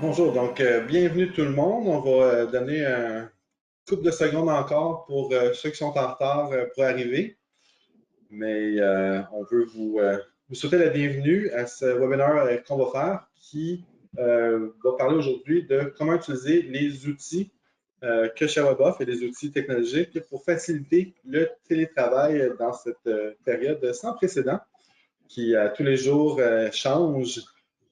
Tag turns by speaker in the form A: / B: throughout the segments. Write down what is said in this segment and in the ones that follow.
A: Bonjour, donc bienvenue tout le monde. On va donner un couple de secondes encore pour ceux qui sont en retard pour arriver, mais on veut vous souhaiter la bienvenue à ce webinaire qu'on va faire qui va parler aujourd'hui de comment utiliser les outils que chez WebOff et les outils technologiques pour faciliter le télétravail dans cette période sans précédent qui tous les jours change.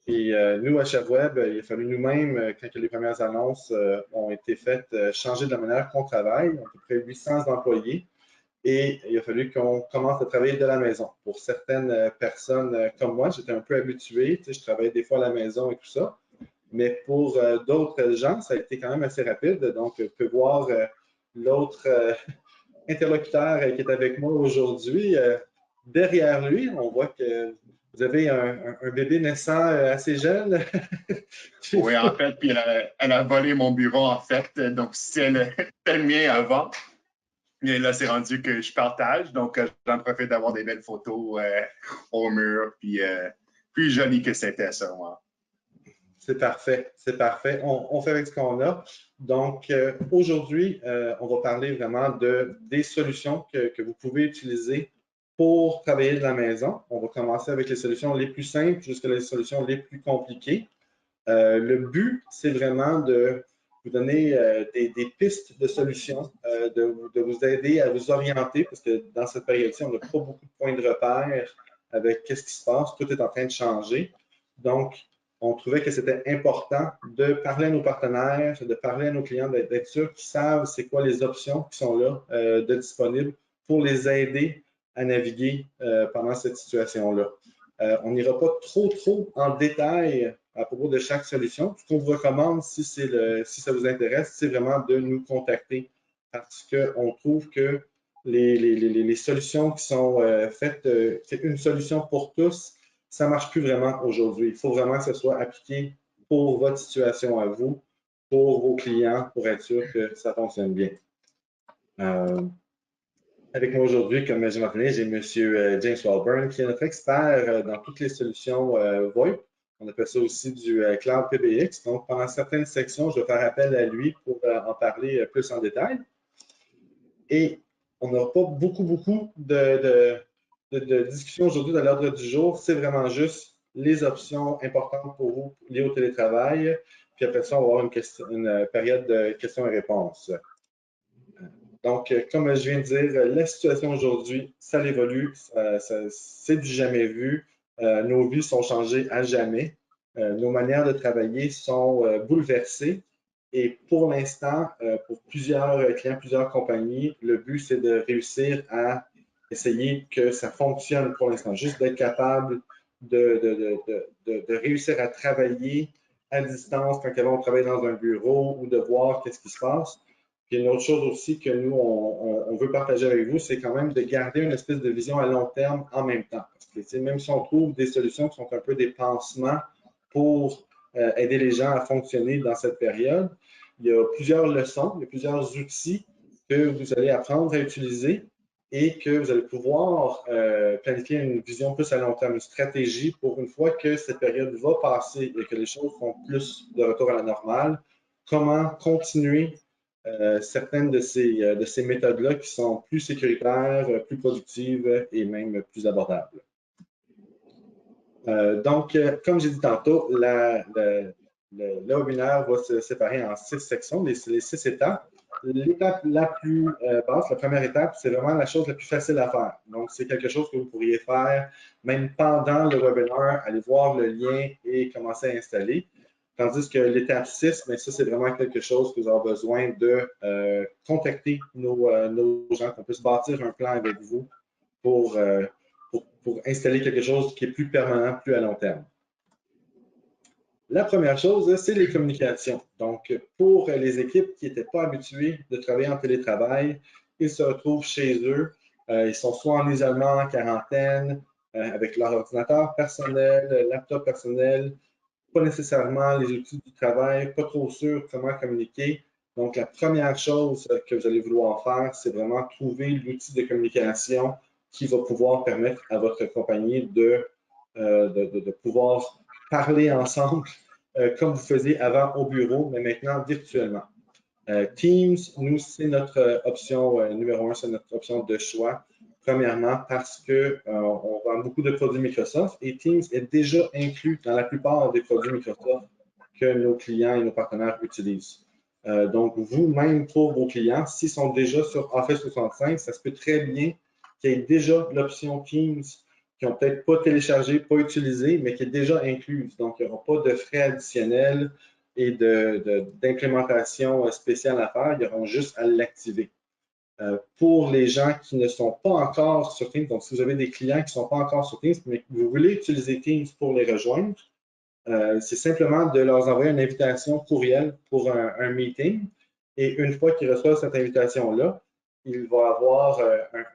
A: Et nous, à ChefWeb, il a fallu nous-mêmes, quand les premières annonces ont été faites, changer de la manière qu'on travaille. On a à peu près 800 employés et il a fallu qu'on commence à travailler de la maison. Pour certaines personnes comme moi, j'étais un peu habitué, tu sais, je travaillais des fois à la maison et tout ça. Mais pour d'autres gens, ça a été quand même assez rapide. Donc, vous pouvez voir l'autre interlocuteur qui est avec moi aujourd'hui. Derrière lui, on voit que vous avez un bébé naissant assez jeune.
B: Oui, en fait, puis elle a volé mon bureau, en fait. Donc, c'était le mien avant. Et là, c'est rendu que je partage. Donc, j'en profite d'avoir des belles photos au mur. Puis, plus joli que c'était ça, moi.
A: C'est parfait, c'est parfait. On fait avec ce qu'on a. Donc, aujourd'hui, on va parler vraiment des solutions que vous pouvez utiliser pour travailler de la maison. On va commencer avec les solutions les plus simples jusqu'à les solutions les plus compliquées. Le but, c'est vraiment de vous donner des pistes de solutions, de vous aider à vous orienter, parce que dans cette période-ci, on n'a pas beaucoup de points de repère avec qu'est-ce qui se passe. Tout est en train de changer. Donc, on trouvait que c'était important de parler à nos partenaires, de parler à nos clients, d'être sûr qu'ils savent c'est quoi les options qui sont là de disponibles pour les aider à naviguer pendant cette situation-là. On n'ira pas trop en détail à propos de chaque solution. Ce qu'on vous recommande, si ça vous intéresse, c'est vraiment de nous contacter parce qu'on trouve que les solutions qui sont faites, c'est une solution pour tous, ça ne marche plus vraiment aujourd'hui. Il faut vraiment que ce soit appliqué pour votre situation à vous, pour vos clients, pour être sûr que ça fonctionne bien. Avec moi aujourd'hui, comme je mentionné, j'ai M. James Walburn, qui est notre expert dans toutes les solutions VoIP. On appelle ça aussi du Cloud PBX. Donc, pendant certaines sections, je vais faire appel à lui pour en parler plus en détail. Et on n'aura pas beaucoup de discussions aujourd'hui dans l'ordre du jour. C'est vraiment juste les options importantes pour vous liées au télétravail. Puis après ça, on va avoir une période de questions et réponses. Donc, comme je viens de dire, la situation aujourd'hui, ça évolue, c'est du jamais vu. Nos vies sont changées à jamais. Nos manières de travailler sont bouleversées. Et pour l'instant, pour plusieurs clients, plusieurs compagnies, le but, c'est de réussir à essayer que ça fonctionne pour l'instant. Juste d'être capable de réussir à travailler à distance quand on travaille dans un bureau ou de voir qu'est-ce qui se passe. Puis une autre chose aussi que nous, on veut partager avec vous, c'est quand même de garder une espèce de vision à long terme en même temps. Parce que même si on trouve des solutions qui sont un peu des pansements pour aider les gens à fonctionner dans cette période, il y a plusieurs leçons, il y a plusieurs outils que vous allez apprendre à utiliser et que vous allez pouvoir planifier une vision plus à long terme, une stratégie pour une fois que cette période va passer et que les choses sont plus de retour à la normale, comment continuer certaines de ces méthodes-là qui sont plus sécuritaires, plus productives et même plus abordables. Donc, comme j'ai dit tantôt, le webinaire va se séparer en 6 sections, les 6 étapes. L'étape la plus basse, la première étape, c'est vraiment la chose la plus facile à faire. Donc, c'est quelque chose que vous pourriez faire même pendant le webinaire, aller voir le lien et commencer à installer. Tandis que l'étape 6, mais ça, c'est vraiment quelque chose que vous avez besoin de contacter nos gens, qu'on puisse bâtir un plan avec vous pour installer quelque chose qui est plus permanent, plus à long terme. La première chose, c'est les communications. Donc, pour les équipes qui n'étaient pas habituées de travailler en télétravail, ils se retrouvent chez eux. Ils sont soit en isolement, en quarantaine, avec leur ordinateur personnel, laptop personnel, pas nécessairement les outils du travail, pas trop sûr comment communiquer. Donc, la première chose que vous allez vouloir faire, c'est vraiment trouver l'outil de communication qui va pouvoir permettre à votre compagnie de pouvoir parler ensemble comme vous faisiez avant au bureau, mais maintenant virtuellement. Teams, nous, c'est notre option numéro 1, c'est notre option de choix. Premièrement, parce qu'on vend beaucoup de produits Microsoft et Teams est déjà inclus dans la plupart des produits Microsoft que nos clients et nos partenaires utilisent. Donc, vous-même, pour vos clients, s'ils sont déjà sur Office 365, ça se peut très bien qu'il y ait déjà l'option Teams qui n'ont peut-être pas téléchargé, pas utilisé, mais qui est déjà incluse. Donc, il n'y aura pas de frais additionnels et d'implémentation spéciale à faire. Ils auront juste à l'activer. Pour les gens qui ne sont pas encore sur Teams, donc si vous avez des clients qui ne sont pas encore sur Teams, mais que vous voulez utiliser Teams pour les rejoindre, c'est simplement de leur envoyer une invitation courriel pour un meeting. Et une fois qu'ils reçoivent cette invitation-là, il va avoir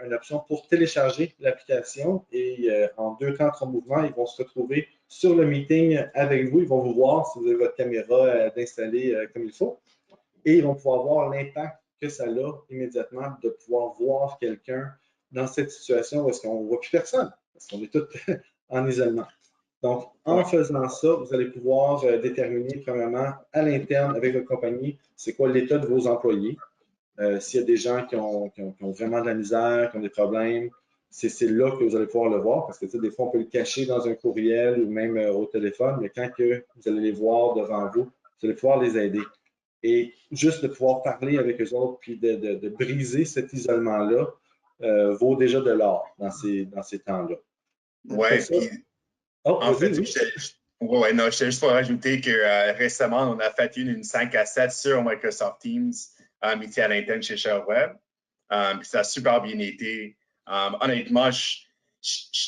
A: une option pour télécharger l'application et en 2 temps, 3 mouvements, ils vont se retrouver sur le meeting avec vous. Ils vont vous voir si vous avez votre caméra d'installer comme il faut. Et ils vont pouvoir voir l'impact que ça a immédiatement de pouvoir voir quelqu'un dans cette situation où est-ce qu'on ne voit plus personne, parce qu'on est tous en isolement. Donc, en faisant ça, vous allez pouvoir déterminer, premièrement, à l'interne avec votre compagnie, c'est quoi l'état de vos employés. S'il y a des gens qui ont vraiment de la misère, qui ont des problèmes, c'est là que vous allez pouvoir le voir, parce que des fois, on peut le cacher dans un courriel ou même au téléphone, mais quand vous allez les voir devant vous, vous allez pouvoir les aider. Et juste de pouvoir parler avec eux autres, puis de briser cet isolement-là, vaut déjà de l'or dans ces temps-là.
B: Oui, puis en fait, j'étais juste pour rajouter que récemment, on a fait une 5 à 7 sur Microsoft Teams, ici à l'interne chez ShareWeb. Ça a super bien été. Honnêtement, je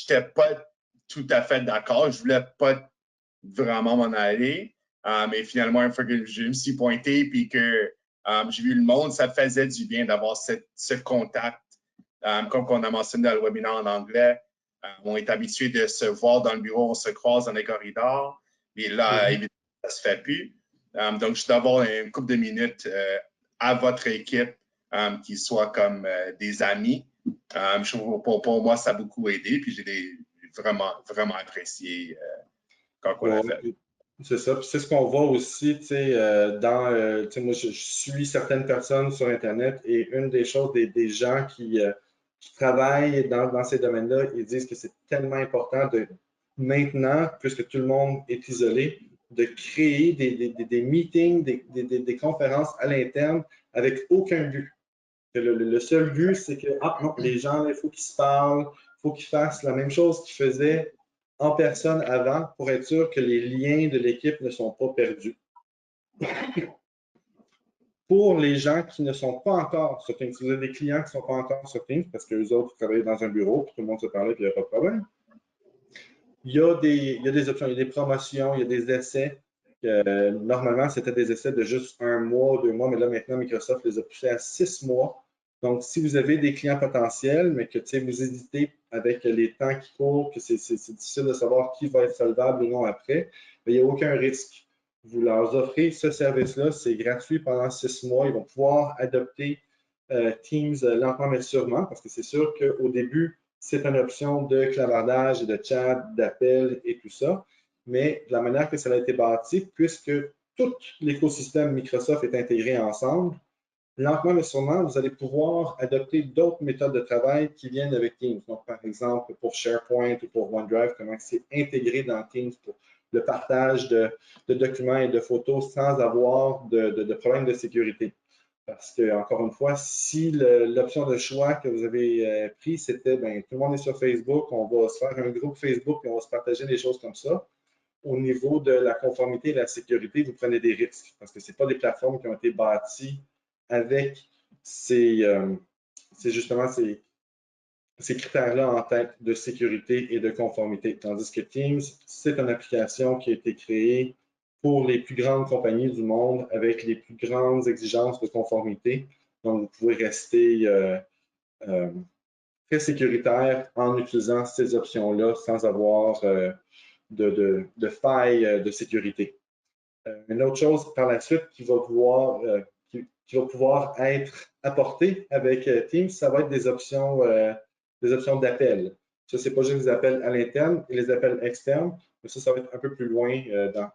B: n'étais pas tout à fait d'accord. Je ne voulais pas vraiment m'en aller. Mais finalement, une fois que je me suis pointé puis que j'ai vu le monde, ça faisait du bien d'avoir ce contact. Comme on a mentionné dans le webinaire en anglais, on est habitué de se voir dans le bureau, on se croise dans les corridors. Mais là, évidemment, ça ne se fait plus. Donc, juste d'avoir une couple de minutes à votre équipe qui soit comme des amis. Pour moi, ça a beaucoup aidé. Puis, j'ai vraiment, vraiment apprécié quand on l'a fait.
A: C'est ça. Puis c'est ce qu'on voit aussi, moi, je suis certaines personnes sur Internet et une des choses, des gens qui travaillent dans ces domaines-là, ils disent que c'est tellement important de maintenant, puisque tout le monde est isolé, de créer des meetings, des conférences à l'interne avec aucun but. Le seul but, c'est que non, les gens, il faut qu'ils se parlent, il faut qu'ils fassent la même chose qu'ils faisaient en personne avant pour être sûr que les liens de l'équipe ne sont pas perdus. Pour les gens qui ne sont pas encore sur Teams, si vous avez des clients qui ne sont pas encore sur Teams, parce qu'eux autres travaillent dans un bureau, puis tout le monde se parlait, puis il n'y a pas de problème, il y a des options, il y a des promotions, il y a des essais. Normalement, c'était des essais de juste 1 mois, 2 mois, mais là, maintenant, Microsoft les a poussés à 6 mois. Donc, si vous avez des clients potentiels, mais que vous hésitez avec les temps qui courent, que c'est difficile de savoir qui va être solvable ou non après, il n'y a aucun risque. Vous leur offrez ce service-là, c'est gratuit pendant 6 mois. Ils vont pouvoir adopter Teams lentement mais sûrement, parce que c'est sûr qu'au début, c'est une option de clavardage, de chat, d'appel et tout ça. Mais de la manière que ça a été bâti, puisque tout l'écosystème Microsoft est intégré ensemble, lentement mais sûrement, vous allez pouvoir adopter d'autres méthodes de travail qui viennent avec Teams. Donc, par exemple, pour SharePoint ou pour OneDrive, comment c'est intégré dans Teams pour le partage de documents et de photos sans avoir de problème de sécurité. Parce que, encore une fois, si l'option de choix que vous avez pris, c'était, tout le monde est sur Facebook, on va se faire un groupe Facebook et on va se partager des choses comme ça. Au niveau de la conformité et de la sécurité, vous prenez des risques parce que ce pas des plateformes qui ont été bâties avec justement ces critères-là en tête de sécurité et de conformité. Tandis que Teams, c'est une application qui a été créée pour les plus grandes compagnies du monde avec les plus grandes exigences de conformité. Donc, vous pouvez rester très sécuritaire en utilisant ces options-là sans avoir de failles de sécurité. Une autre chose par la suite qui va pouvoir être apportée avec Teams, ça va être des options d'appel. Ça, c'est pas juste les appels à l'interne et les appels externes. Mais ça va être un peu plus loin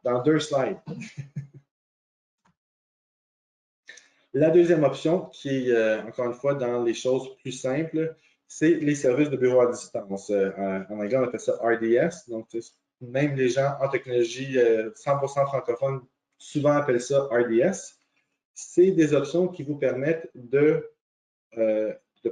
A: dans 2 slides. La deuxième option, qui est encore une fois dans les choses plus simples, c'est les services de bureau à distance. En anglais, on appelle ça RDS. Donc, même les gens en technologie 100% francophones souvent appellent ça RDS. C'est des options qui vous permettent de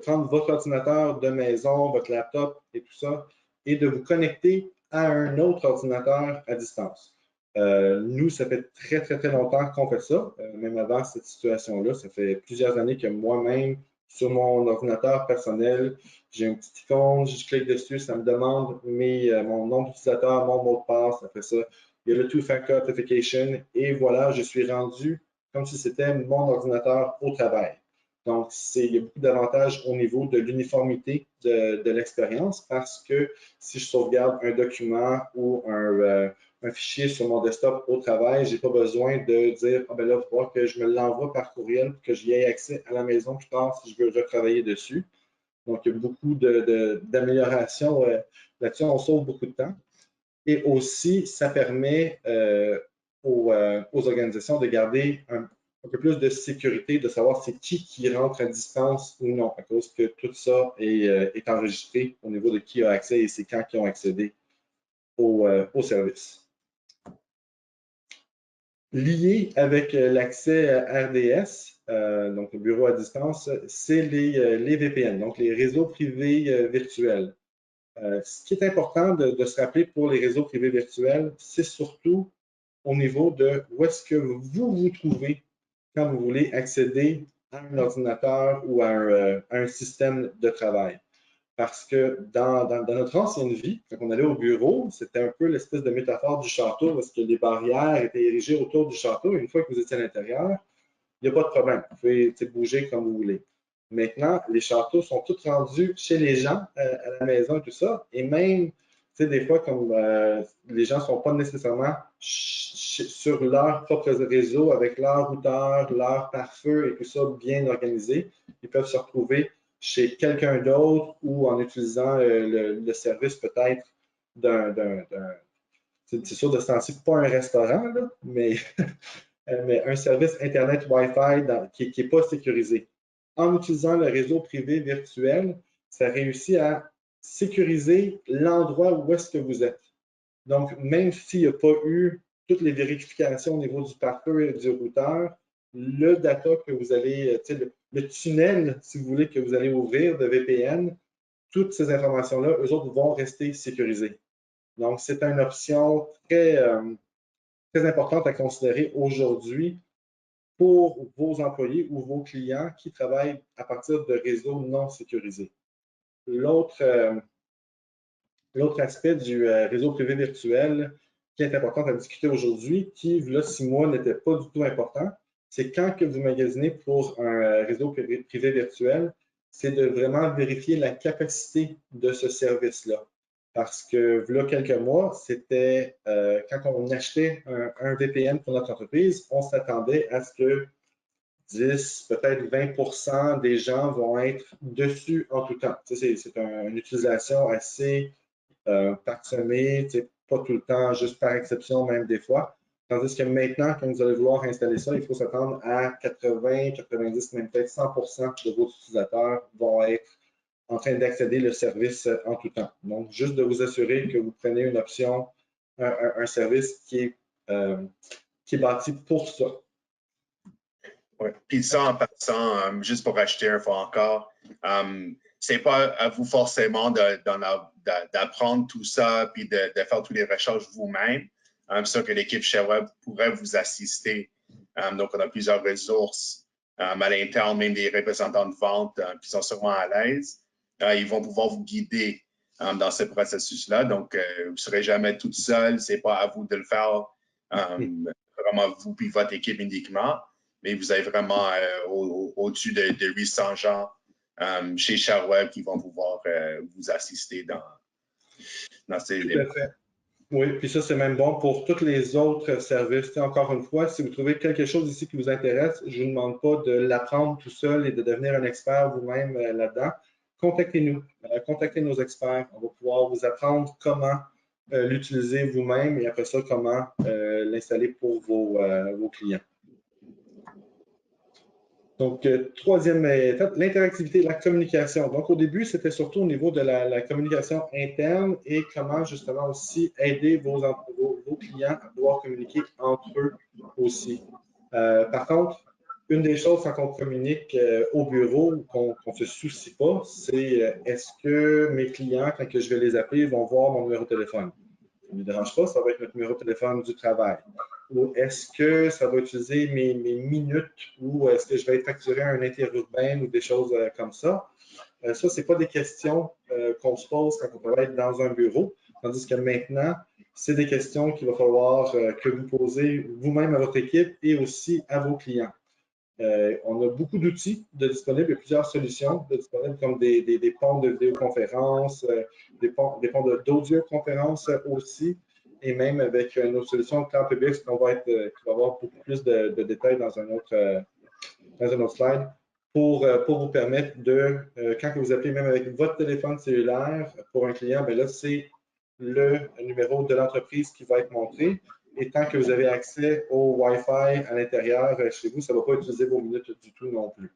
A: prendre votre ordinateur de maison, votre laptop et tout ça, et de vous connecter à un autre ordinateur à distance. Nous, ça fait très longtemps qu'on fait ça, même avant cette situation-là. Ça fait plusieurs années que moi-même, sur mon ordinateur personnel, j'ai un petit icône, je clique dessus, ça me demande mon nom d'utilisateur, mon mot de passe. Après ça, il y a le Two-Factor Authentication et voilà, je suis rendu comme si c'était mon ordinateur au travail. Donc, il y a beaucoup d'avantages au niveau de l'uniformité de l'expérience parce que si je sauvegarde un document ou un fichier sur mon desktop au travail, je n'ai pas besoin de dire, ah ben là, il va falloir que je me l'envoie par courriel pour que j'y ai accès à la maison plus tard si je veux retravailler dessus. Donc, il y a beaucoup d'améliorations là-dessus. On sauve beaucoup de temps. Et aussi, ça permet aux organisations de garder un peu plus de sécurité, de savoir c'est qui rentre à distance ou non, à cause que tout ça est enregistré au niveau de qui a accès et c'est quand qui ont accédé au service. Lié avec l'accès RDS, donc le bureau à distance, c'est les VPN, donc les réseaux privés virtuels. Ce qui est important de se rappeler pour les réseaux privés virtuels, c'est surtout au niveau de où est-ce que vous vous trouvez quand vous voulez accéder à un ordinateur ou à un système de travail. Parce que dans notre ancienne vie, quand on allait au bureau, c'était un peu l'espèce de métaphore du château, parce que les barrières étaient érigées autour du château. Et une fois que vous étiez à l'intérieur, il n'y a pas de problème. Vous pouvez bouger comme vous voulez. Maintenant, les châteaux sont tous rendus chez les gens, à la maison et tout ça. Et même, des fois, comme les gens ne sont pas nécessairement sur leur propre réseau avec leur routeur, leur pare-feu et tout ça bien organisé, ils peuvent se retrouver chez quelqu'un d'autre ou en utilisant le service peut-être c'est sûr de ce temps-ci, pas un restaurant, là, mais un service Internet Wi-Fi qui n'est pas sécurisé. En utilisant le réseau privé virtuel, ça réussit à sécuriser l'endroit où est-ce que vous êtes. Donc, même s'il n'y a pas eu toutes les vérifications au niveau du pare-feu et du routeur, le data que vous allez, le tunnel, si vous voulez, que vous allez ouvrir de VPN, toutes ces informations-là, eux autres vont rester sécurisées. Donc, c'est une option très importante à considérer aujourd'hui pour vos employés ou vos clients qui travaillent à partir de réseaux non sécurisés. L'autre aspect du réseau privé virtuel qui est important à discuter aujourd'hui, qui, il y a 6 mois, n'était pas du tout important, c'est quand que vous magasinez pour un réseau privé virtuel, c'est de vraiment vérifier la capacité de ce service-là. Parce que, il y a quelques mois, c'était quand on achetait un VPN pour notre entreprise, on s'attendait à ce que 10, peut-être 20% des gens vont être dessus en tout temps. C'est une utilisation assez parsemée, pas tout le temps, juste par exception, même des fois. Tandis que maintenant, quand vous allez vouloir installer ça, il faut s'attendre à 80, 90, même peut-être 100% de vos utilisateurs vont être en train d'accéder le service en tout temps. Donc, juste de vous assurer que vous prenez une option, un service qui est bâti pour ça.
B: Oui. Puis ça, en passant, juste pour acheter un fois encore, c'est pas à vous forcément d'apprendre tout ça puis de faire toutes les recherches vous-même. C'est sûr que l'équipe ShareWeb pourrait vous assister. Donc, on a plusieurs ressources à l'interne, même des représentants de vente qui sont sûrement à l'aise. Ils vont pouvoir vous guider dans ce processus-là. Donc, vous ne serez jamais toute seule. Ce n'est pas à vous de le faire, vraiment vous puis votre équipe uniquement. Mais vous avez vraiment au-dessus de 800 gens chez ShareWeb qui vont pouvoir vous assister dans ces
A: démarches. Tout à fait. Oui, puis ça, c'est même bon pour tous les autres services. Encore une fois, si vous trouvez quelque chose ici qui vous intéresse, je ne vous demande pas de l'apprendre tout seul et de devenir un expert vous-même là-dedans. Contactez-nous, contactez nos experts. On va pouvoir vous apprendre comment l'utiliser vous-même et après ça, comment l'installer pour vos clients. Donc, troisième étape, l'interactivité, la communication. Donc, au début, c'était surtout au niveau de la communication interne et comment justement aussi aider vos clients à pouvoir communiquer entre eux aussi. Par contre, une des choses quand on communique au bureau, qu'on ne se soucie pas, c'est est-ce que mes clients, quand je vais les appeler, vont voir mon numéro de téléphone? Ça ne me dérange pas, ça va être notre numéro de téléphone du travail. Ou est-ce que ça va utiliser mes minutes ou est-ce que je vais être facturé à un interurbain ou des choses comme ça? Ça, ce n'est pas des questions qu'on se pose quand on travaille dans un bureau, tandis que maintenant, c'est des questions qu'il va falloir que vous posez vous-même à votre équipe et aussi à vos clients. On a beaucoup d'outils de disponibles, il y a plusieurs solutions de disponibles comme des ponts de vidéoconférence, des ponts d'audioconférence aussi, et même avec notre solution Cloud PBX qui va avoir beaucoup plus de détails dans un autre slide pour vous permettre de, quand vous appelez même avec votre téléphone cellulaire pour un client, bien là, c'est le numéro de l'entreprise qui va être montré. Et tant que vous avez accès au Wi-Fi à l'intérieur chez vous, ça ne va pas utiliser vos minutes du tout non plus.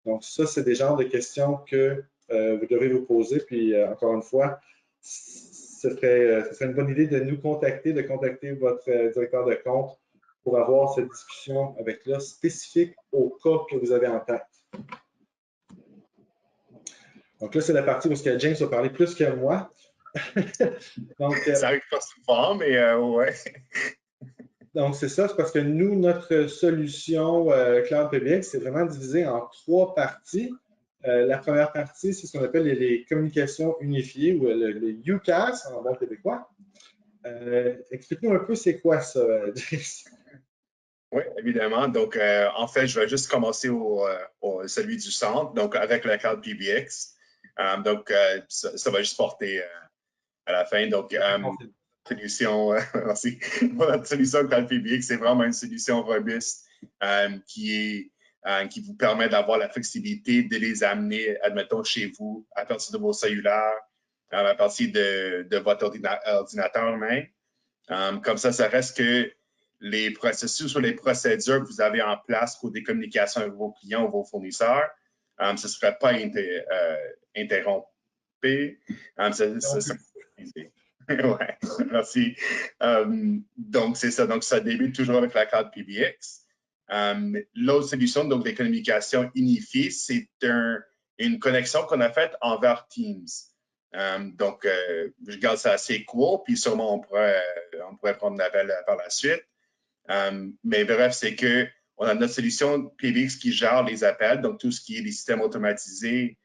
A: Donc, ça, c'est des genres de questions que vous devez vous poser. Puis, encore une fois, ce serait une bonne idée de nous contacter, de contacter votre directeur de compte pour avoir cette discussion avec là spécifique au cas que vous avez en tête. Donc là, c'est la partie où James va parler plus que moi.
B: Donc, ça arrive pas souvent, mais ouais.
A: Donc, c'est ça, c'est parce que nous, notre solution Cloud PBX, c'est vraiment divisé en 3 parties. La première partie, c'est ce qu'on appelle les communications unifiées ou le UCaaS en bon québécois. Explique-nous un peu c'est quoi ça, James?
B: Oui, évidemment. Donc, en fait, je vais juste commencer au celui du centre, donc avec le Cloud PBX. Donc, ça va juste porter à la fin. Donc, solution, merci. Notre solution Cloud PBX, c'est vraiment une solution robuste qui vous permet d'avoir la flexibilité de les amener, admettons, chez vous, à partir de vos cellulaires, à partir de votre ordinateur même. Comme ça reste que les processus ou les procédures que vous avez en place pour des communications avec vos clients ou vos fournisseurs, ce ne serait pas interrompu. Ouais, merci. Donc, c'est ça. Donc, ça débute toujours avec la Cloud PBX. L'autre solution, donc, des communications unifiées, c'est une connexion qu'on a faite envers Teams. Donc, je garde ça assez court, puis sûrement on pourrait prendre l'appel par la suite. Mais bref, c'est qu'on a notre solution PBX qui gère les appels, donc tout ce qui est les systèmes automatisés,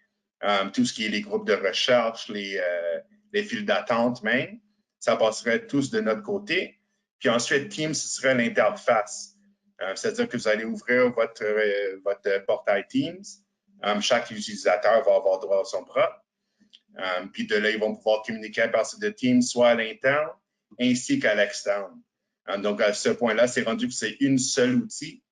B: tout ce qui est les groupes de recherche, les files d'attente même, ça passerait tous de notre côté. Puis ensuite, Teams, ce serait l'interface. C'est-à-dire que vous allez ouvrir votre portail Teams. Chaque utilisateur va avoir droit à son propre. Puis de là, ils vont pouvoir communiquer à partir de Teams, soit à l'interne ainsi qu'à l'externe. Donc, à ce point-là, c'est rendu que c'est une seule outil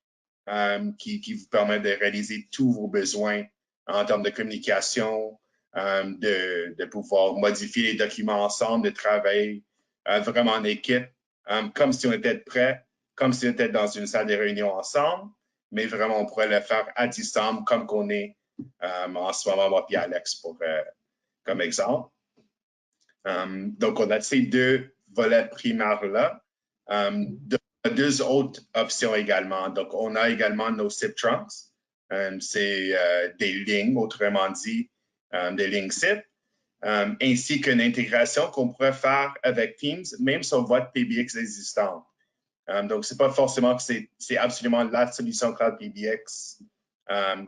B: qui vous permet de réaliser tous vos besoins en termes de communication, de pouvoir modifier les documents ensemble, de travailler vraiment en équipe, comme si on était prêt, comme si on était dans une salle de réunion ensemble, mais vraiment, on pourrait le faire à distance comme qu'on est en ce moment, moi et Alex, comme exemple. Donc, on a ces 2 volets primaires-là. Deux autres options également. Donc, on a également nos SIP trunks. C'est des lignes, autrement dit, des lignes SIP, ainsi qu'une intégration qu'on pourrait faire avec Teams, même sur votre PBX existante. Donc, ce n'est pas forcément que c'est absolument la solution Cloud PBX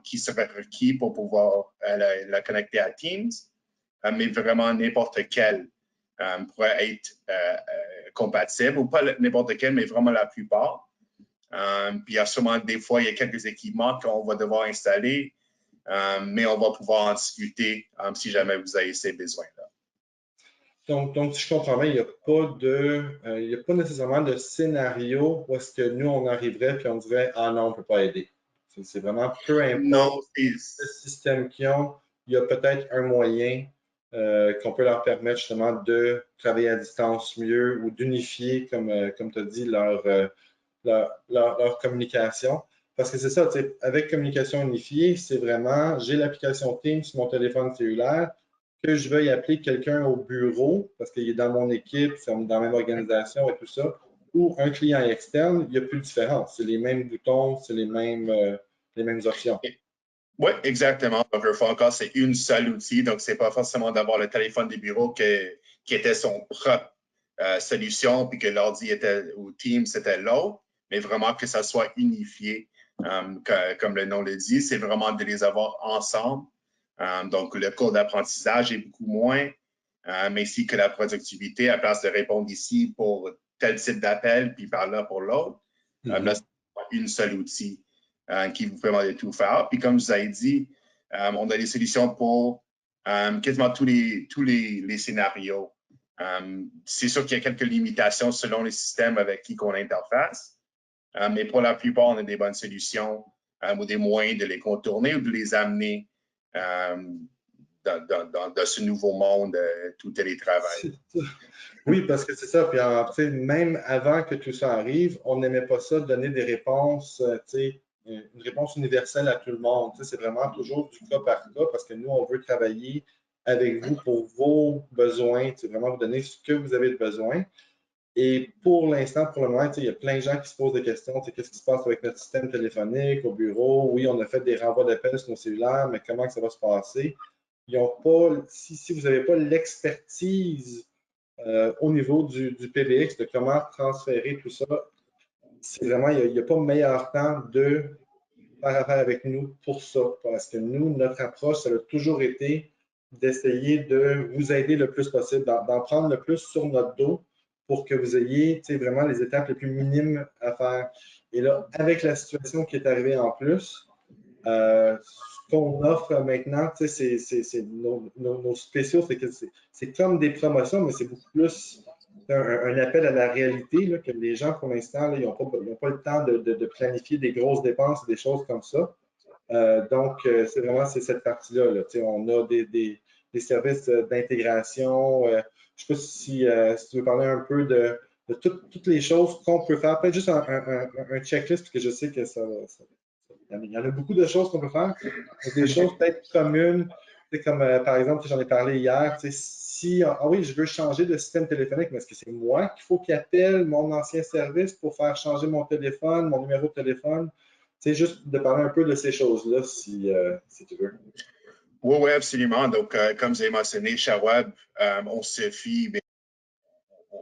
B: qui serait requis pour pouvoir la connecter à Teams, mais vraiment n'importe quelle pourrait être compatible, ou pas n'importe quelle, mais vraiment la plupart. Puis il y a sûrement des fois, il y a quelques équipements qu'on va devoir installer, mais on va pouvoir en discuter si jamais vous avez ces besoins-là.
A: Donc, si je comprends bien, il n'y a pas nécessairement de scénario où est-ce que nous, on arriverait et on dirait « Ah non, on ne peut pas aider ». C'est vraiment peu importe le système qu'ils ont, il y a peut-être un moyen qu'on peut leur permettre justement de travailler à distance mieux ou d'unifier, comme tu as dit, leur communication. Parce que c'est ça, avec communication unifiée, c'est vraiment, j'ai l'application Teams sur mon téléphone cellulaire, que je veuille appeler quelqu'un au bureau, parce qu'il est dans mon équipe, c'est dans la même organisation et tout ça, ou un client externe, il n'y a plus de différence. C'est les mêmes boutons, c'est les mêmes options.
B: Oui, exactement. Donc, encore, c'est une seule outil. Donc, c'est pas forcément d'avoir le téléphone du bureau qui était son propre solution, puis que l'ordi était ou Teams c'était l'autre, mais vraiment que ça soit unifié. Comme le nom le dit, c'est vraiment de les avoir ensemble. Donc, le cours d'apprentissage est beaucoup moins, ainsi que la productivité, à place de répondre ici pour tel type d'appel, puis par là pour l'autre. Là, c'est une seule outil qui vous permet de tout faire. Puis, comme je vous ai dit, on a des solutions pour quasiment tous les scénarios. C'est sûr qu'il y a quelques limitations selon les systèmes avec qui on interface, mais pour la plupart, on a des bonnes solutions ou des moyens de les contourner ou de les amener dans ce nouveau monde tout télétravail.
A: Oui, parce que c'est ça. Puis, même avant que tout ça arrive, on n'aimait pas ça, donner des réponses, une réponse universelle à tout le monde. C'est vraiment toujours du cas par cas parce que nous, on veut travailler avec vous pour vos besoins, vraiment vous donner ce que vous avez de besoin. Et pour l'instant, pour le moment, il y a plein de gens qui se posent des questions. Qu'est-ce qui se passe avec notre système téléphonique au bureau? Oui, on a fait des renvois d'appels sur nos cellulaires, mais comment ça va se passer? Ils ont pas, si vous n'avez pas l'expertise au niveau du PBX, de comment transférer tout ça, c'est vraiment, il n'y a pas meilleur temps de faire affaire avec nous pour ça. Parce que nous, notre approche, ça a toujours été d'essayer de vous aider le plus possible, d'en prendre le plus sur notre dos pour que vous ayez vraiment les étapes les plus minimes à faire. Et là, avec la situation qui est arrivée en plus, ce qu'on offre maintenant, c'est nos spéciaux, c'est comme des promotions, mais c'est beaucoup plus un appel à la réalité, là, que les gens, pour l'instant, ils n'ont pas le temps de planifier des grosses dépenses et des choses comme ça. Donc, c'est vraiment cette partie-là. Là. On a des services d'intégration. Je ne sais pas si tu veux parler un peu de toutes les choses qu'on peut faire. Peut-être juste un checklist, parce que je sais que il y en a beaucoup de choses qu'on peut faire. Des choses peut-être communes, comme par exemple, j'en ai parlé hier, si, oui, je veux changer de système téléphonique, mais est-ce que c'est moi qu'il faut qu'il appelle mon ancien service pour faire changer mon téléphone, mon numéro de téléphone? C'est juste de parler un peu de ces choses-là, si tu veux.
B: Oui, absolument. Donc, comme vous avez mentionné, Shawab, on se fie,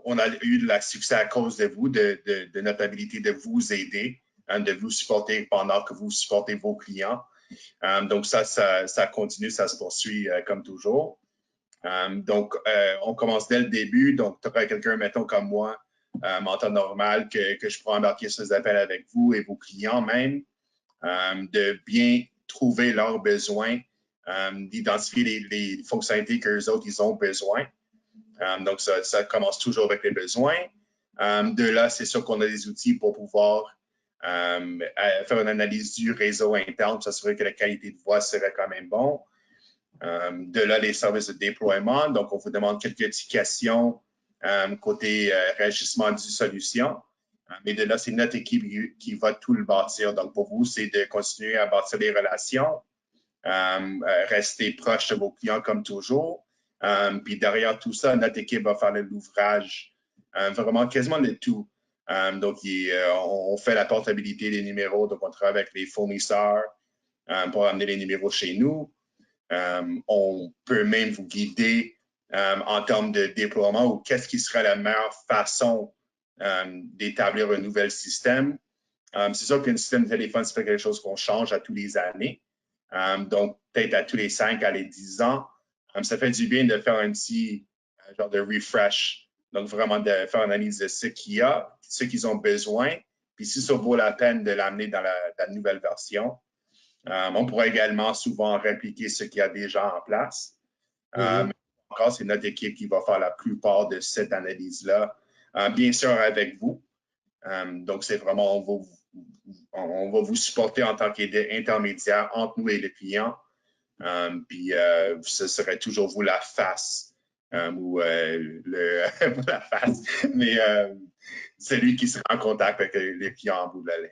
B: on a eu de la succès à cause de vous, de notre habilité de vous aider, de vous supporter pendant que vous supportez vos clients. Donc, ça continue, ça se poursuit comme toujours. Donc, on commence dès le début. Donc, tu auras quelqu'un, mettons, comme moi, en temps normal, que je pourrais embarquer sur les appels avec vous et vos clients même, de bien trouver leurs besoins, d'identifier les fonctionnalités qu'eux autres, ils ont besoin. Donc, ça commence toujours avec les besoins. De là, c'est sûr qu'on a des outils pour pouvoir faire une analyse du réseau interne, s'assurer que la qualité de voix serait quand même bon. De là, les services de déploiement. Donc, on vous demande quelques indications côté réagissement du solution. Mais de là, c'est notre équipe qui va tout le bâtir. Donc, pour vous, c'est de continuer à bâtir les relations, rester proche de vos clients comme toujours. Puis derrière tout ça, notre équipe va faire l'ouvrage, vraiment quasiment le tout. Donc, on fait la portabilité des numéros. Donc, on travaille avec les fournisseurs pour amener les numéros chez nous. On peut même vous guider en termes de déploiement ou qu'est-ce qui serait la meilleure façon d'établir un nouvel système. C'est sûr qu'un système de téléphone, c'est quelque chose qu'on change à tous les années. Donc, peut-être à tous les 5 à les 10 ans. Ça fait du bien de faire un petit genre de refresh. Donc, vraiment de faire une analyse de ce qu'il y a, ce qu'ils ont besoin, puis si ça vaut la peine de l'amener dans la nouvelle version. On pourrait également souvent répliquer ce qu'il y a déjà en place. Mais encore, c'est notre équipe qui va faire la plupart de cette analyse-là, bien sûr avec vous. Donc, c'est vraiment, on va vous supporter en tant qu'intermédiaire entre nous et le client Puis ce serait toujours vous la face ou pas la face, mais celui qui sera en contact avec les clients en bout de la ligne.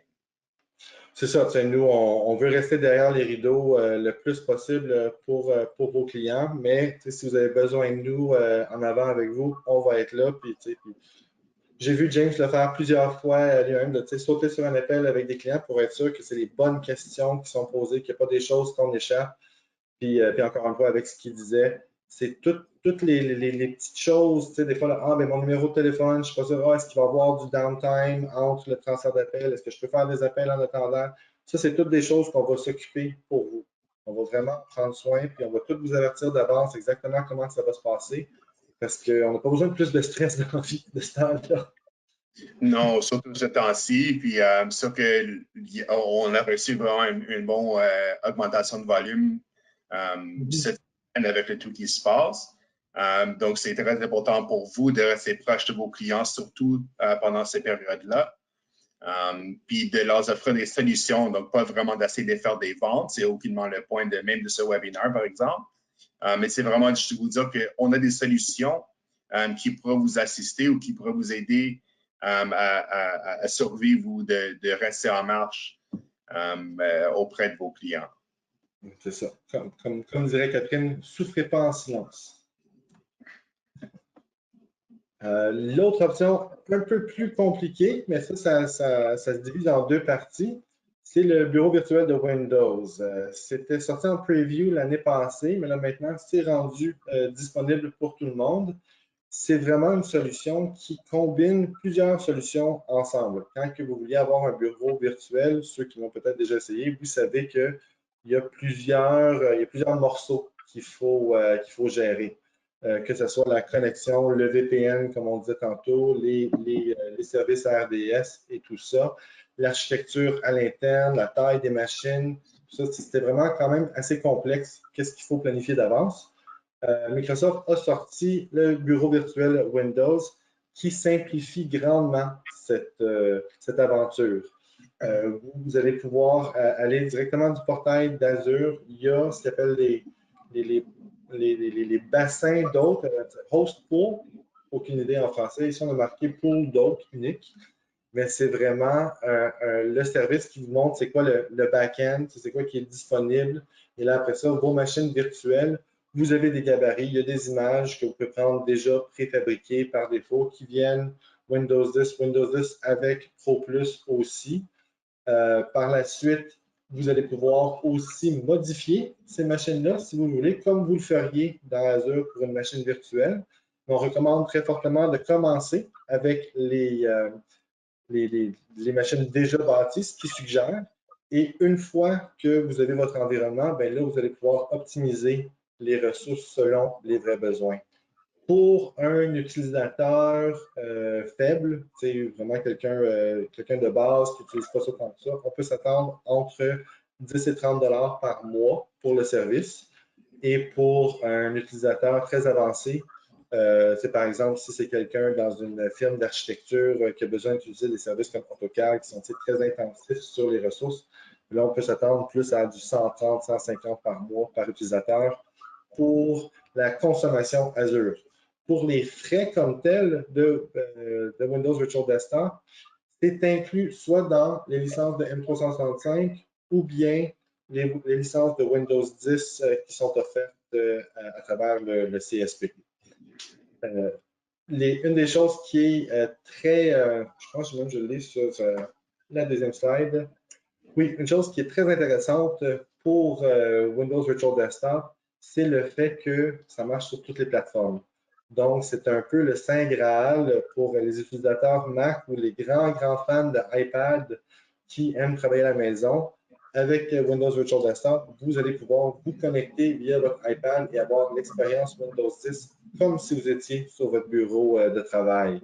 A: C'est ça, nous, on veut rester derrière les rideaux le plus possible pour vos clients, mais si vous avez besoin de nous en avant avec vous, on va être là. Puis, j'ai vu James le faire plusieurs fois lui-même, de sauter sur un appel avec des clients pour être sûr que c'est les bonnes questions qui sont posées, qu'il n'y a pas des choses qu'on échappe. Puis encore une fois, avec ce qu'il disait, c'est toutes les petites choses. Des fois, là, ben, mon numéro de téléphone, je ne suis pas sûr, est-ce qu'il va y avoir du downtime entre le transfert d'appel? Est-ce que je peux faire des appels en attendant? Ça, c'est toutes des choses qu'on va s'occuper pour vous. On va vraiment prendre soin, puis on va tout vous avertir d'avance exactement comment ça va se passer, parce qu'on n'a pas besoin de plus de stress dans la vie de ce temps-là.
B: Non, surtout ce temps-ci. Puis, ça on a reçu vraiment une bonne augmentation de volume cette semaine avec le tout qui se passe. Donc, c'est très important pour vous de rester proche de vos clients, surtout pendant ces périodes-là. Puis de leur offrir des solutions, donc pas vraiment d'essayer de faire des ventes. C'est aucunement le point même de ce webinaire, par exemple. Mais c'est vraiment de vous dire qu'on a des solutions qui pourraient vous assister ou qui pourraient vous aider à survivre ou de rester en marche auprès de vos clients.
A: C'est ça. Comme dirait Catherine, souffrez pas en silence. L'autre option, un peu plus compliquée, mais ça se divise en deux parties, c'est le bureau virtuel de Windows. C'était sorti en preview l'année passée, mais là maintenant, c'est rendu disponible pour tout le monde. C'est vraiment une solution qui combine plusieurs solutions ensemble. Quand que vous vouliez avoir un bureau virtuel, ceux qui l'ont peut-être déjà essayé, vous savez qu'il y a plusieurs morceaux qu'il faut gérer. Que ce soit la connexion, le VPN, comme on disait tantôt, les services RDS et tout ça, l'architecture à l'interne, la taille des machines, tout ça, c'était vraiment quand même assez complexe. Qu'est-ce qu'il faut planifier d'avance? Microsoft a sorti le bureau virtuel Windows qui simplifie grandement cette aventure. Vous allez pouvoir aller directement du portail d'Azure. Il y a ce qu'on appelle les bassins d'hôtes, host pool, aucune idée en français. Ici, on a marqué pool d'hôtes unique, mais c'est vraiment le service qui vous montre c'est quoi le back-end, c'est quoi qui est disponible. Et là, après ça, vos machines virtuelles, vous avez des gabarits, il y a des images que vous pouvez prendre déjà préfabriquées par défaut qui viennent Windows 10, Windows 10 avec Pro Plus aussi. Par la suite, vous allez pouvoir aussi modifier ces machines-là, si vous voulez, comme vous le feriez dans Azure pour une machine virtuelle. On recommande très fortement de commencer avec les machines déjà bâties, ce qui suggère. Et une fois que vous avez votre environnement, bien là, vous allez pouvoir optimiser les ressources selon les vrais besoins. Pour un utilisateur faible, c'est vraiment quelqu'un de base qui n'utilise pas ça tant que ça, on peut s'attendre entre 10 et 30 $ par mois pour le service. Et pour un utilisateur très avancé, c'est par exemple si c'est quelqu'un dans une firme d'architecture qui a besoin d'utiliser des services comme AutoCAD qui sont très intensifs sur les ressources, là, on peut s'attendre plus à du 130, 150 par mois par utilisateur pour la consommation Azure. Pour les frais comme tels de Windows Virtual Desktop, c'est inclus soit dans les licences de M365 ou bien les licences de Windows 10 qui sont offertes à travers le CSP. Une des choses qui est très, je pense que je l'ai sur la deuxième slide. Oui, une chose qui est très intéressante pour Windows Virtual Desktop, c'est le fait que ça marche sur toutes les plateformes. Donc, c'est un peu le saint Graal pour les utilisateurs Mac ou les grands fans de iPad qui aiment travailler à la maison. Avec Windows Virtual Desktop, vous allez pouvoir vous connecter via votre iPad et avoir l'expérience Windows 10 comme si vous étiez sur votre bureau de travail.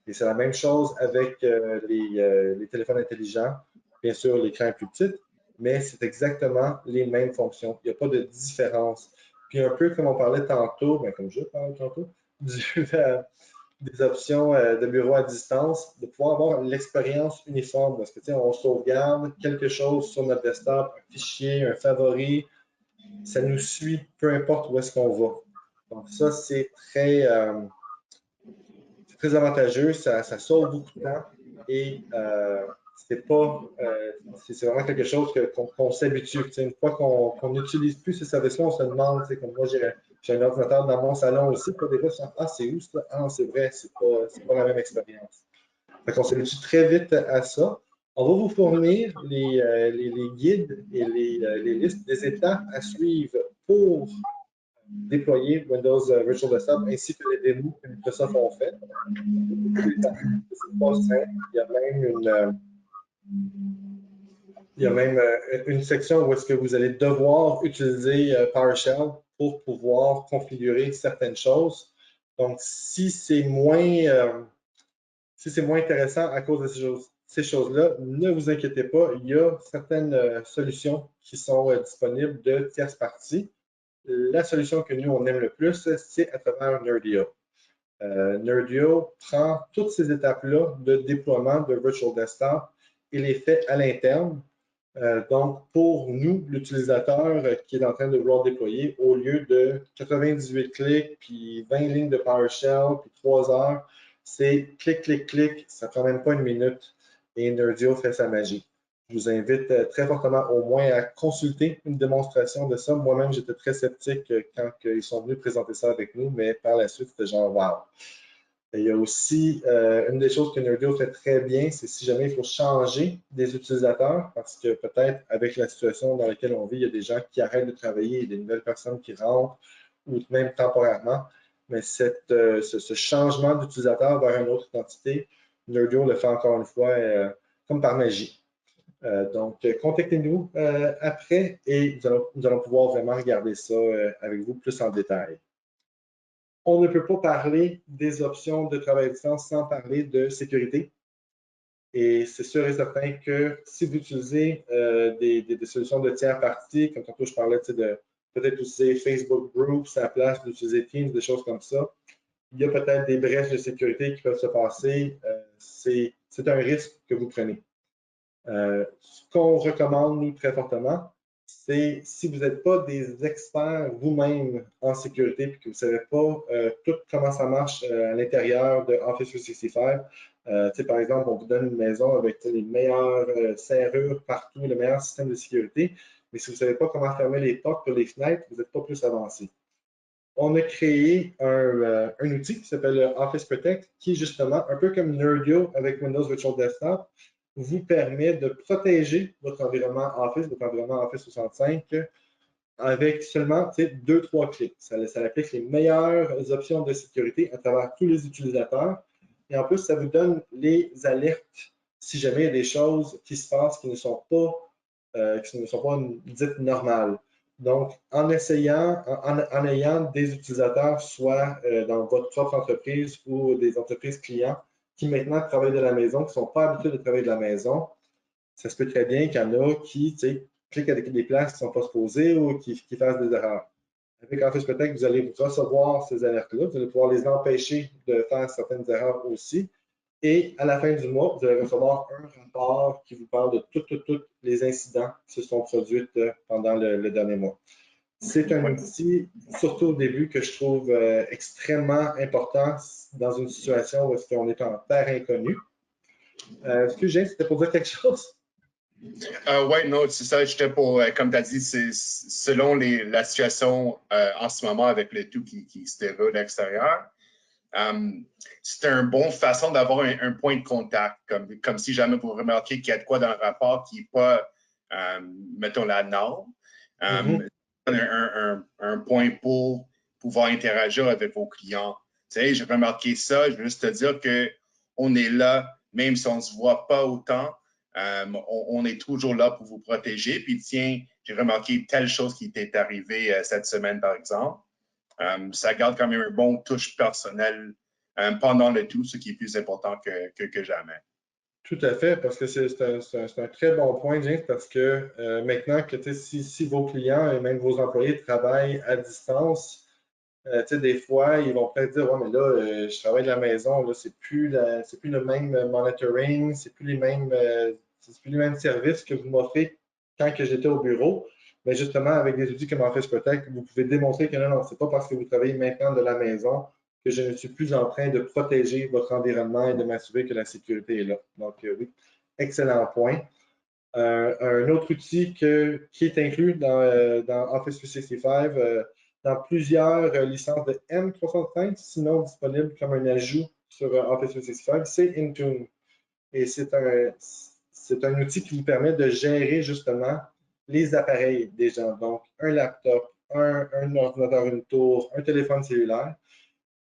A: Et c'est la même chose avec les téléphones intelligents. Bien sûr, l'écran est plus petit, mais c'est exactement les mêmes fonctions. Il n'y a pas de différence. Puis un peu comme on parlait tantôt, bien, comme je parlais tantôt, des options de bureau à distance, de pouvoir avoir l'expérience uniforme. Parce que, on sauvegarde quelque chose sur notre desktop, un fichier, un favori, Ça nous suit, peu importe où est-ce qu'on va. Donc ça, c'est très avantageux, ça sauve beaucoup de temps et c'est vraiment quelque chose qu'on s'habitue. Une fois qu'on n'utilise plus ces services-là, on se demande, comme moi, j'ai un ordinateur dans mon salon aussi, puis des fois, ah, c'est où ça? Ah, c'est vrai, c'est pas la même expérience. Donc, on s'habitue très vite à ça. On va vous fournir les guides et les listes des étapes à suivre pour déployer Windows Virtual Desktop ainsi que les démos que Microsoft ont fait. C'est pas simple. Il y a même une section où est-ce que vous allez devoir utiliser PowerShell pour pouvoir configurer certaines choses. Donc, si c'est moins intéressant à cause de ces choses-là, ne vous inquiétez pas, il y a certaines solutions qui sont disponibles de tierces parties. La solution que nous, on aime le plus, c'est à travers Nerdio. Nerdio prend toutes ces étapes-là de déploiement de Virtual Desktop et les fait à l'interne. Donc, pour nous, l'utilisateur qui est en train de vouloir déployer, au lieu de 98 clics, puis 20 lignes de PowerShell, puis 3 heures, c'est clic, clic, clic, ça ne prend même pas une minute et Nerdio fait sa magie. Je vous invite très fortement au moins à consulter une démonstration de ça. Moi-même, j'étais très sceptique quand ils sont venus présenter ça avec nous, mais par la suite, c'était genre wow. Il y a aussi une des choses que Nerdio fait très bien, c'est si jamais il faut changer des utilisateurs, parce que peut-être avec la situation dans laquelle on vit, il y a des gens qui arrêtent de travailler, il y a des nouvelles personnes qui rentrent, ou même temporairement. Mais ce changement d'utilisateur vers une autre identité, Nerdio le fait encore une fois comme par magie. Donc, contactez-nous après et nous allons pouvoir vraiment regarder ça avec vous plus en détail. On ne peut pas parler des options de travail à distance sans parler de sécurité. Et c'est sûr et certain que si vous utilisez des solutions de tiers parties, comme tantôt je parlais de peut-être utiliser Facebook Groups à la place d'utiliser Teams, des choses comme ça, il y a peut-être des brèches de sécurité qui peuvent se passer. C'est un risque que vous prenez. Ce qu'on recommande, nous, très fortement, c'est si vous n'êtes pas des experts vous-même en sécurité et que vous ne savez pas tout comment ça marche à l'intérieur de Office 365, par exemple, on vous donne une maison avec les meilleures serrures partout, le meilleur système de sécurité, mais si vous ne savez pas comment fermer les portes ou les fenêtres, vous n'êtes pas plus avancé. On a créé un outil qui s'appelle Office Protect, qui est justement un peu comme Nerdio avec Windows Virtual Desktop, vous permet de protéger votre environnement Office 65 avec seulement 2-3 clics. Ça applique les meilleures options de sécurité à travers tous les utilisateurs. Et en plus, ça vous donne les alertes si jamais il y a des choses qui se passent qui ne sont pas dites normales. Donc, en ayant des utilisateurs, soit dans votre propre entreprise ou des entreprises clients, qui maintenant travaillent de la maison, qui ne sont pas habitués de travailler de la maison, ça se peut très bien qu'il y en a qui cliquent avec des places qui ne sont pas supposées ou qui fassent des erreurs. Avec Office Protect, vous allez recevoir ces alertes-là, vous allez pouvoir les empêcher de faire certaines erreurs aussi. Et à la fin du mois, vous allez recevoir un rapport qui vous parle de tous les incidents qui se sont produits pendant le dernier mois. C'est un outil, surtout au début, que je trouve extrêmement important dans une situation où on est en terre inconnue. Est-ce que James, c'était pour dire quelque chose?
B: Oui, non, c'est ça. J'étais pour, comme tu as dit, c'est selon la situation en ce moment avec le tout qui se déroule à l'extérieur. C'est une bonne façon d'avoir un point de contact, comme si jamais vous remarquez qu'il y a de quoi dans le rapport qui n'est pas, mettons, la norme. Un point pour pouvoir interagir avec vos clients. Tu sais, j'ai remarqué ça, je veux juste te dire qu'on est là, même si on ne se voit pas autant, on est toujours là pour vous protéger. Puis tiens, j'ai remarqué telle chose qui t'est arrivée cette semaine, par exemple. Ça garde quand même un bon touche personnel pendant le tout, ce qui est plus important que jamais.
A: Tout à fait, parce que c'est un très bon point, James, parce que maintenant que si vos clients et même vos employés travaillent à distance, des fois, ils vont peut-être dire, ouais, mais là, je travaille de la maison, là, c'est plus le même monitoring, c'est plus les mêmes services que vous m'offrez quand que j'étais au bureau. mais justement, avec des outils comme Office Protect, vous pouvez démontrer que non, c'est pas parce que vous travaillez maintenant de la maison que je ne suis plus en train de protéger votre environnement et de m'assurer que la sécurité est là. Donc, oui, excellent point. Un autre outil qui est inclus dans Office 365, dans plusieurs licences de M365, sinon disponible comme un ajout sur Office 365, c'est Intune. Et c'est un outil qui vous permet de gérer justement les appareils des gens. Donc, un laptop, un ordinateur, une tour, un téléphone cellulaire,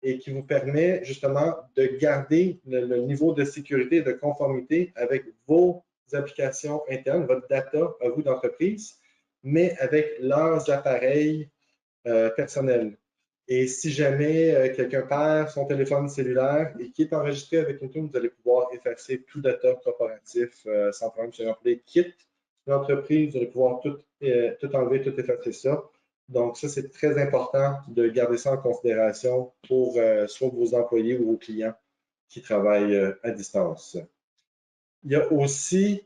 A: et qui vous permet justement de garder le niveau de sécurité et de conformité avec vos applications internes, votre data à vous d'entreprise, mais avec leurs appareils personnels. Et si jamais quelqu'un perd son téléphone cellulaire et qui est enregistré avec Intune, vous allez pouvoir effacer tout data corporatif sans problème. Si vous quitte l'entreprise, vous allez pouvoir tout enlever, tout effacer ça. Donc, ça, c'est très important de garder ça en considération pour soit vos employés ou vos clients qui travaillent à distance. Il y a aussi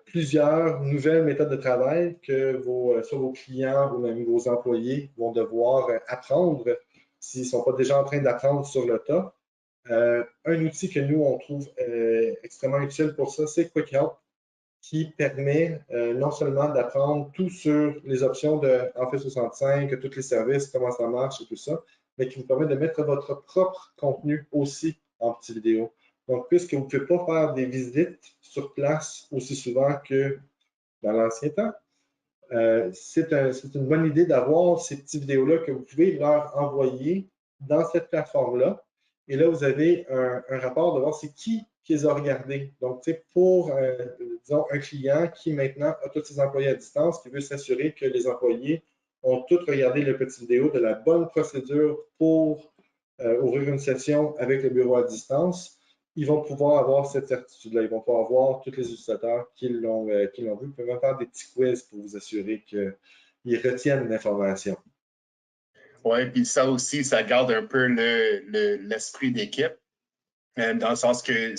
A: plusieurs nouvelles méthodes de travail que soit vos clients ou même vos employés vont devoir apprendre s'ils ne sont pas déjà en train d'apprendre sur le tas. Un outil que nous, on trouve extrêmement utile pour ça, c'est Quick Help, qui permet non seulement d'apprendre tout sur les options de Office 65, tous les services, comment ça marche et tout ça, mais qui vous permet de mettre votre propre contenu aussi en petite vidéo. Donc, puisque vous ne pouvez pas faire des visites sur place aussi souvent que dans l'ancien temps, c'est une bonne idée d'avoir ces petites vidéos-là que vous pouvez leur envoyer dans cette plateforme-là. Et là, vous avez un rapport de voir c'est qui les a regardés. Donc, pour, disons, un client qui maintenant a tous ses employés à distance, qui veut s'assurer que les employés ont tous regardé le petit vidéo de la bonne procédure pour ouvrir une session avec le bureau à distance, ils vont pouvoir avoir cette certitude-là. Ils vont pouvoir voir tous les utilisateurs qui l'ont vu. Ils peuvent même faire des petits quiz pour vous assurer qu'ils retiennent l'information.
B: Oui, puis ça aussi, ça garde un peu l'esprit d'équipe. Dans le sens que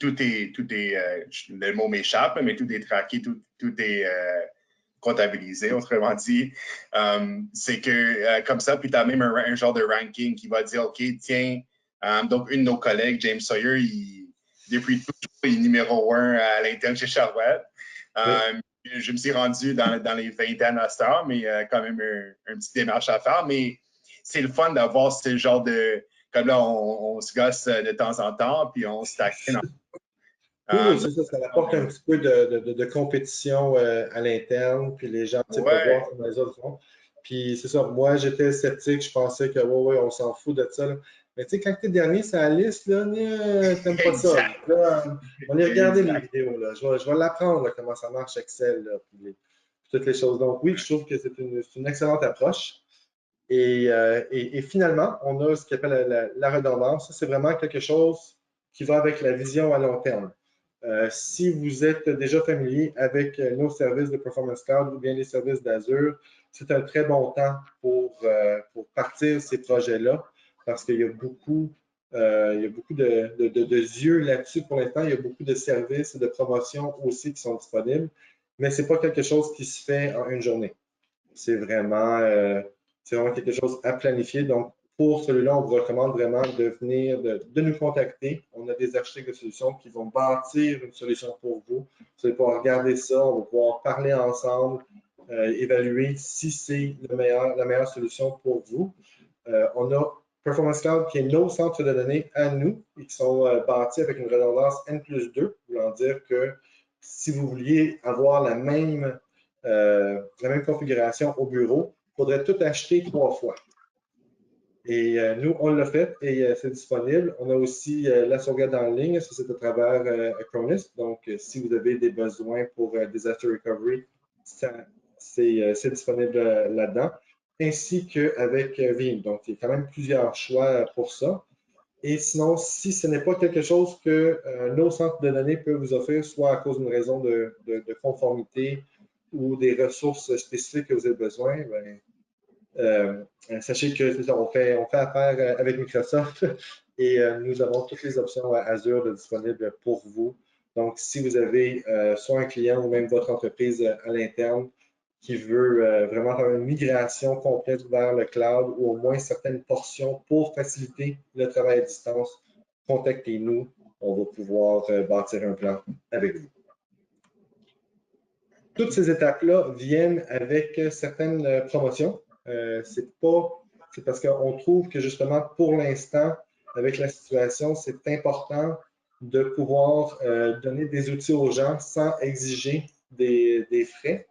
B: tout est le mot m'échappe, mais tout est traqué, tout est comptabilisé, autrement dit. C'est que comme ça, puis tu as même un genre de ranking qui va dire, OK, tiens, donc une de nos collègues, James Sawyer, depuis toujours, il est numéro 1 à l'interne chez Charlotte. Je me suis rendu dans les vingtaines à cette heure, mais quand même un petit démarche à faire. Mais c'est le fun d'avoir ce genre de... Comme là, on se gosse de temps en temps, puis on se taquine.
A: Oui, c'est ça. Ça apporte un petit peu de compétition à l'interne, puis les gens peuvent voir comment les autres font. Puis c'est ça, moi j'étais sceptique, je pensais que ouais, on s'en fout de ça. Là. Mais tu sais, quand tu es dernier sur la liste, là, t'aimes pas ça. Là, on est regardé mes vidéos. Là. Je vais l'apprendre comment ça marche Excel, là, puis toutes les choses. Donc oui, je trouve que c'est une excellente approche. Et finalement, on a ce qu'on appelle la redondance. C'est vraiment quelque chose qui va avec la vision à long terme. Si vous êtes déjà familier avec nos services de Performance Cloud ou bien les services d'Azure, c'est un très bon temps pour partir ces projets-là parce qu'il y a beaucoup, de yeux là-dessus pour l'instant. Il y a beaucoup de services et de promotions aussi qui sont disponibles, mais ce n'est pas quelque chose qui se fait en une journée. C'est vraiment quelque chose à planifier. Donc, pour celui-là, on vous recommande vraiment de nous contacter. On a des architectes de solutions qui vont bâtir une solution pour vous. Vous allez pouvoir regarder ça, on va pouvoir parler ensemble, évaluer si c'est la meilleure solution pour vous. On a Performance Cloud qui est nos centres de données à nous et qui sont bâtis avec une redondance N+2, voulant dire que si vous vouliez avoir la même configuration au bureau, il faudrait tout acheter 3 fois. Et nous, on l'a fait et c'est disponible. On a aussi la sauvegarde en ligne, ça c'est à travers Acronis. Donc, si vous avez des besoins pour Disaster Recovery, c'est disponible là-dedans, ainsi qu'avec Veeam. Donc, il y a quand même plusieurs choix pour ça. Et sinon, si ce n'est pas quelque chose que nos centres de données peuvent vous offrir, soit à cause d'une raison de conformité ou des ressources spécifiques que vous avez besoin, sachez que on fait affaire avec Microsoft et nous avons toutes les options Azure disponibles pour vous. Donc, si vous avez soit un client ou même votre entreprise à l'interne qui veut vraiment faire une migration complète vers le cloud ou au moins certaines portions pour faciliter le travail à distance, contactez-nous. On va pouvoir bâtir un plan avec vous. Toutes ces étapes-là viennent avec certaines promotions. C'est parce qu'on trouve que justement, pour l'instant, avec la situation, c'est important de pouvoir donner des outils aux gens sans exiger des frais.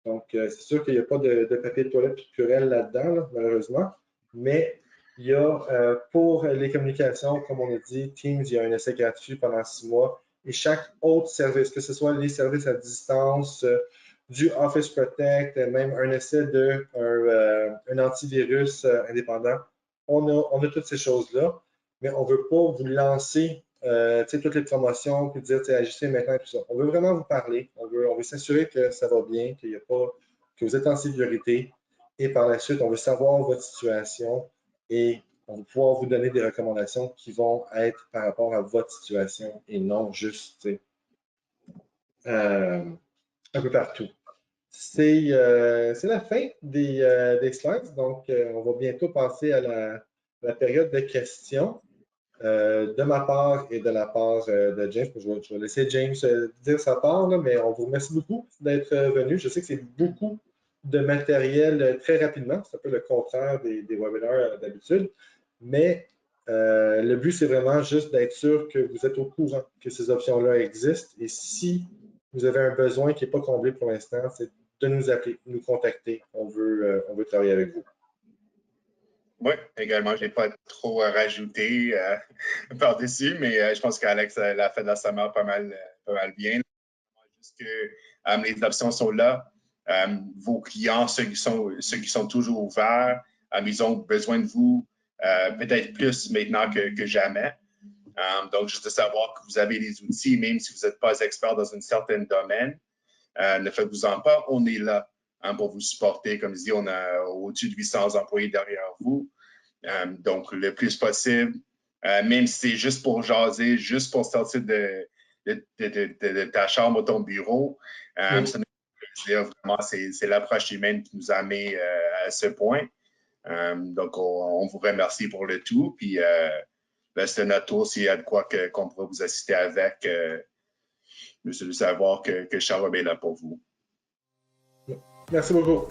A: Donc, c'est sûr qu'il n'y a pas de papier de toilette et de Purell là-dedans, là, malheureusement. Mais il y a, pour les communications, comme on a dit, Teams, il y a un essai gratuit pendant 6 mois. Et chaque autre service, que ce soit les services à distance, du Office Protect, même un essai d'un antivirus indépendant, on a toutes ces choses-là, mais on ne veut pas vous lancer toutes les promotions, puis dire agissez maintenant, tout ça. On veut vraiment vous parler, on veut s'assurer que ça va bien, qu'il y a pas, que vous êtes en sécurité, et par la suite, on veut savoir votre situation et on va pouvoir vous donner des recommandations qui vont être par rapport à votre situation et non juste un peu partout. C'est la fin des slides, donc on va bientôt passer à la période de questions. De ma part et de la part de James. Je vais laisser James dire sa part, là, mais on vous remercie beaucoup d'être venu. Je sais que c'est beaucoup de matériel très rapidement. C'est un peu le contraire des webinaires d'habitude. Mais le but, c'est vraiment juste d'être sûr que vous êtes au courant que ces options-là existent. Et si vous avez un besoin qui n'est pas comblé pour l'instant, c'est de nous appeler, nous contacter. On veut travailler avec vous.
B: Oui, également, je n'ai pas trop rajouté par-dessus, mais je pense qu'Alex l'a fait dans sa main pas mal bien. Juste que les options sont là. Vos clients, ceux qui sont toujours ouverts, ils ont besoin de vous peut-être plus maintenant que jamais. Donc, juste de savoir que vous avez les outils, même si vous n'êtes pas expert dans un certain domaine, ne faites-vous-en pas, on est là pour vous supporter. Comme je dis, on a au-dessus de 800 employés derrière vous. Donc, le plus possible, même si c'est juste pour jaser, juste pour sortir de ta chambre ou ton bureau, vraiment, c'est l'approche humaine qui nous a amené à ce point. Donc, on vous remercie pour le tout. Puis, c'est notre tour s'il y a de quoi qu'on pourra vous assister avec. Juste de savoir que Charles est là pour vous.
A: Merci beaucoup.